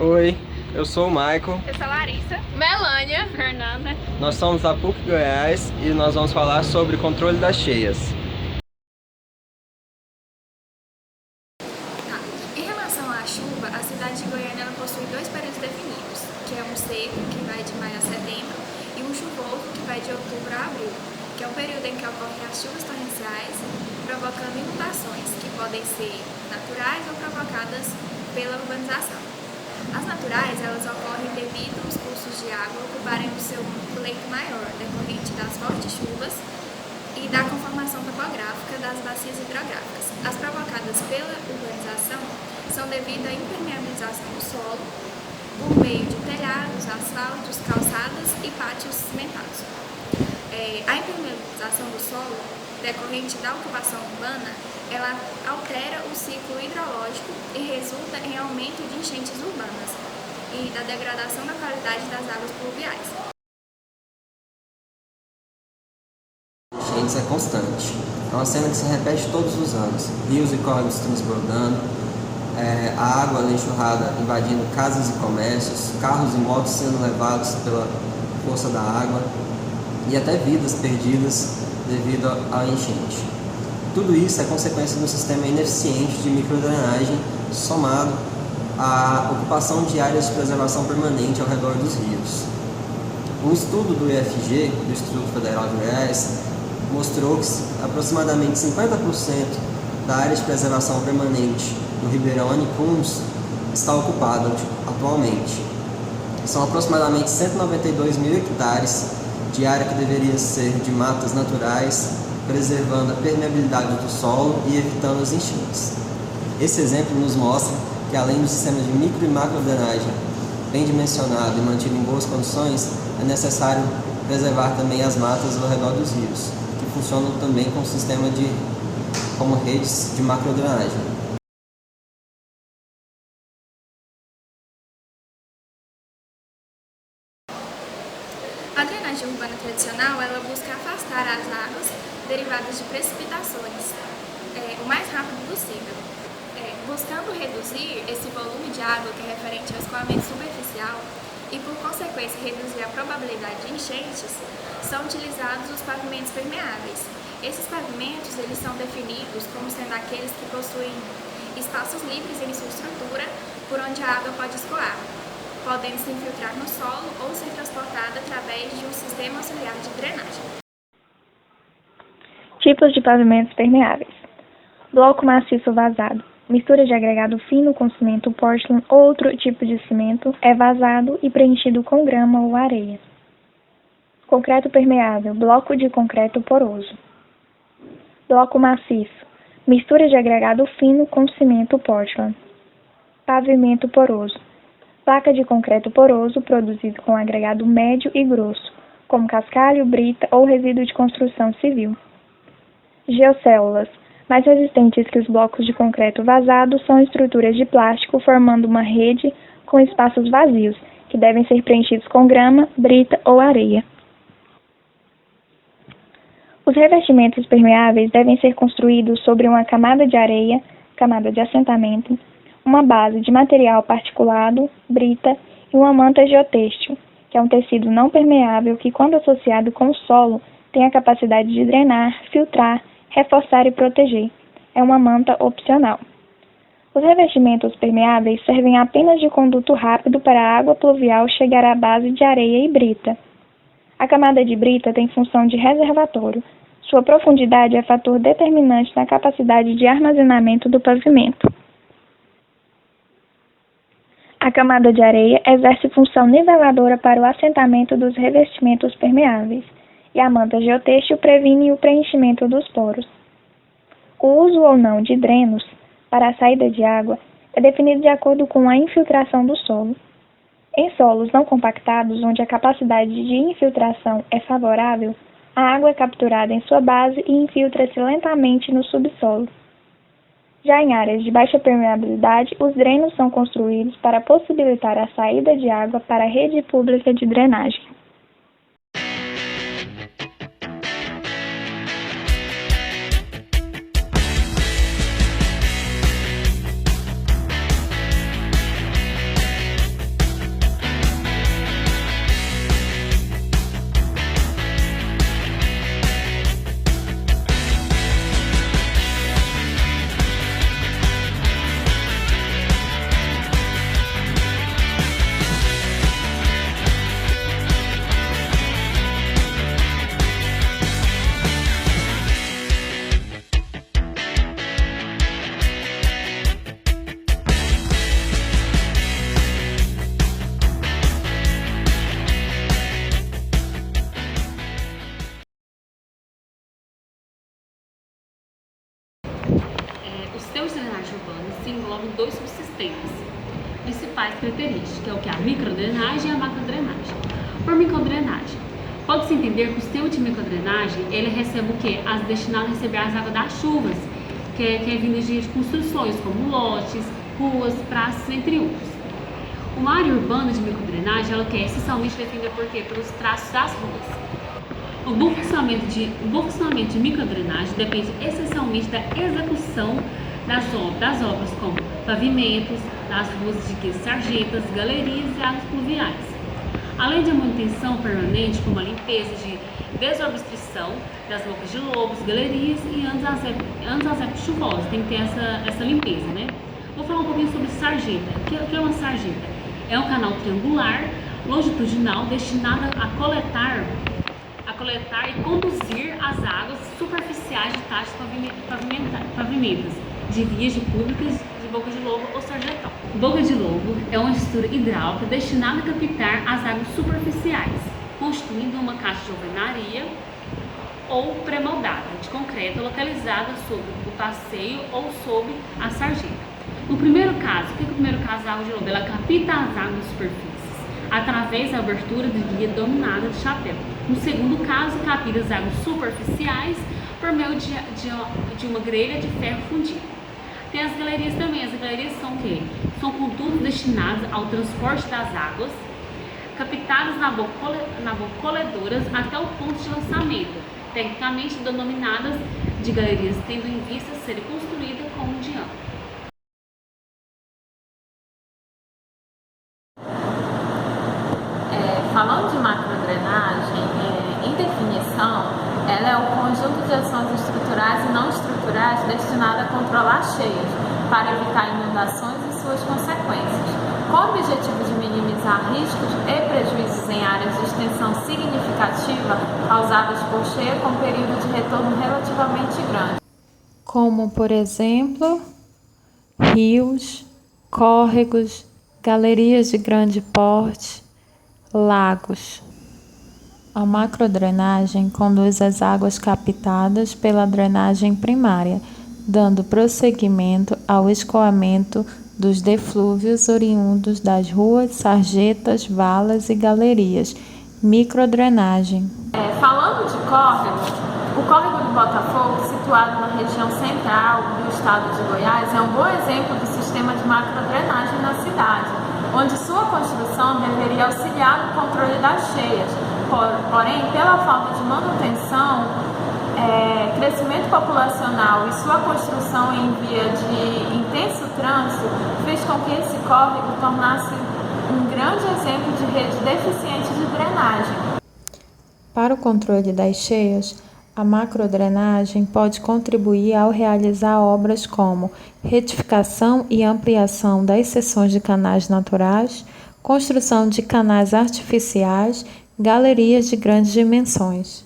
Oi, eu sou o Michael. Eu sou a Larissa. Melânia. Fernanda. Nós somos da PUC Goiás e nós vamos falar sobre controle das cheias. Em relação à chuva, a cidade de Goiânia ela possui dois períodos definidos, que é um seco, que vai de maio a setembro, e um chuvoso, que vai de outubro a abril, que é um período em que ocorrem as chuvas torrenciais, provocando inundações, que podem ser naturais ou provocadas pela urbanização. As naturais, elas ocorrem devido aos cursos de água ocuparem o seu leito maior, decorrente das fortes chuvas e da conformação topográfica das bacias hidrográficas. As provocadas pela urbanização são devido à impermeabilização do solo por meio de telhados, asfaltos, calçadas e pátios cimentados. A impermeabilização do solo, decorrente da ocupação urbana, ela altera o ciclo hidrológico e resulta em aumento de enchentes urbanas e da degradação da qualidade das águas pluviais. Enchentes é constante. É uma cena que se repete todos os anos. Rios e córregos transbordando, a água na enxurrada invadindo casas e comércios, carros e motos sendo levados pela força da água e até vidas perdidas devido à enchente. Tudo isso é consequência de um sistema ineficiente de microdrenagem somado à ocupação de áreas de preservação permanente ao redor dos rios. Um estudo do IFG, do Instituto Federal de Goiás, mostrou que aproximadamente 50% da área de preservação permanente no Ribeirão Anicuns está ocupada atualmente. São aproximadamente 192 mil hectares de área que deveria ser de matas naturais, preservando a permeabilidade do solo e evitando as enchentes. Esse exemplo nos mostra que, além do sistema de micro e macro drenagem bem dimensionado e mantido em boas condições, é necessário preservar também as matas ao redor dos rios, que funcionam também como sistema como redes de macrodrenagem. A drenagem urbana tradicional, ela busca afastar as águas derivadas de precipitações o mais rápido possível, buscando reduzir esse volume de água que é referente ao escoamento superficial e, por consequência, reduzir a probabilidade de enchentes, são utilizados os pavimentos permeáveis. Esses pavimentos eles são definidos como sendo aqueles que possuem espaços livres em sua estrutura por onde a água pode escoar, podendo se infiltrar no solo ou ser transportada através de um sistema auxiliar de drenagem. Tipos de pavimentos permeáveis: bloco maciço vazado. Mistura de agregado fino com cimento Portland ou outro tipo de cimento é vazado e preenchido com grama ou areia. Concreto permeável. Bloco de concreto poroso. Bloco maciço. Mistura de agregado fino com cimento Portland. Pavimento poroso. Placa de concreto poroso produzido com agregado médio e grosso, como cascalho, brita ou resíduo de construção civil. Geocélulas. Mais resistentes que os blocos de concreto vazado são estruturas de plástico formando uma rede com espaços vazios, que devem ser preenchidos com grama, brita ou areia. Os revestimentos permeáveis devem ser construídos sobre uma camada de areia, camada de assentamento, uma base de material particulado, brita e uma manta geotêxtil, que é um tecido não permeável que, quando associado com o solo, tem a capacidade de drenar, filtrar, reforçar e proteger. É uma manta opcional. Os revestimentos permeáveis servem apenas de conduto rápido para a água pluvial chegar à base de areia e brita. A camada de brita tem função de reservatório. Sua profundidade é fator determinante na capacidade de armazenamento do pavimento. A camada de areia exerce função niveladora para o assentamento dos revestimentos permeáveis, e a manta geotêxtil previne o preenchimento dos poros. O uso ou não de drenos para a saída de água é definido de acordo com a infiltração do solo. Em solos não compactados, onde a capacidade de infiltração é favorável, a água é capturada em sua base e infiltra-se lentamente no subsolo. Já em áreas de baixa permeabilidade, os drenos são construídos para possibilitar a saída de água para a rede pública de drenagem. sistemas de drenagem urbana se englobam em dois subsistemas principais características, que é o que? A microdrenagem e a macrodrenagem. Por microdrenagem, pode-se entender que o sistema de microdrenagem, ele recebe o que? Destinado a receber as águas das chuvas, que é vinda de construções como lotes, ruas, praças, entre outros. Uma área urbana de microdrenagem, ela é essencialmente definida por quê? Pelos traços das ruas. O bom funcionamento de microdrenagem depende essencialmente da execução das obras como pavimentos, das ruas de sarjetas, galerias e águas pluviais. Além de manutenção permanente, como a limpeza de desobstrução das bocas de lobos, galerias e anos às épocas chuvosas, tem que ter essa limpeza, né? Vou falar um pouquinho sobre sarjeta. O que é uma sarjeta? É um canal triangular, longitudinal, destinado a coletar e conduzir as águas superficiais de taxas pavimentas, de vias públicas, de boca de lobo ou sarjetão. Boca de lobo é uma estrutura hidráulica destinada a captar as águas superficiais, constituindo uma caixa de alvenaria ou pré-moldada de concreto localizada sobre o passeio ou sobre a sarjeta. No primeiro caso, o que é o primeiro caso da água de lobo? Ela capta as águas das superfícies através da abertura de via dominada de chapéu. No segundo caso, capta as águas superficiais por meio de uma grelha de ferro fundido. Tem as galerias também. As galerias são o quê? São condutos destinados ao transporte das águas, captadas na boca colhedoras até o ponto de lançamento, tecnicamente denominadas de galerias, tendo em vista serem construídas com um diâmetro. Falando de macrodrenagem, em definição, ela é o conjunto de ações estruturais e não estruturais destinada a controlar cheias, para evitar inundações e suas consequências, com o objetivo de minimizar riscos e prejuízos em áreas de extensão significativa causadas por cheia com período de retorno relativamente grande. Como, por exemplo, rios, córregos, galerias de grande porte, lagos. A macrodrenagem conduz as águas captadas pela drenagem primária, dando prosseguimento ao escoamento dos deflúvios oriundos das ruas, sarjetas, valas e galerias. Microdrenagem. Falando de córrego, o córrego do Botafogo, situado na região central do estado de Goiás, é um bom exemplo do sistema de macrodrenagem na cidade, onde sua construção deveria auxiliar no controle das cheias. Porém, pela falta de manutenção, crescimento populacional e sua construção em via de intenso trânsito fez com que esse córrego tornasse um grande exemplo de rede deficiente de drenagem. Para o controle das cheias, a macrodrenagem pode contribuir ao realizar obras como retificação e ampliação das seções de canais naturais, construção de canais artificiais, galerias de grandes dimensões.